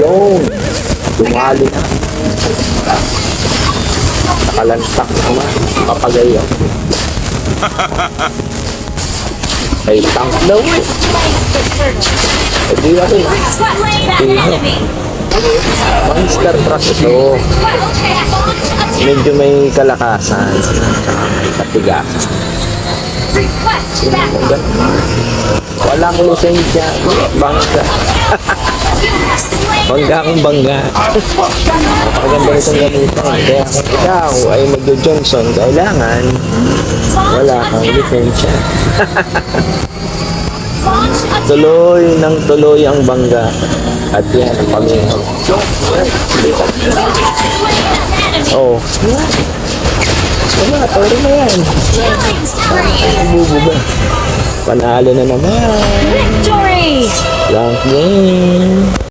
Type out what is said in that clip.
Yun. Dumali na. Nakalantak naman. Papagay yun. Ay, tank daw eh. Hindi ako eh. Monster truck ito. Medyo may kalakasan. Katigasan. Wala akong lisensya. Bangga. Bangga akong bangga. Maganda itong gamitan. Kaya kung ikaw ay magdo-Johnson, kailangan wala kang lisensya. Tuloy ng tuloy ang bangga. At yan ang pamingaw. Oh. Wala, pwede na yan. Bubuga. Panalo na naman. Victory! Rank game.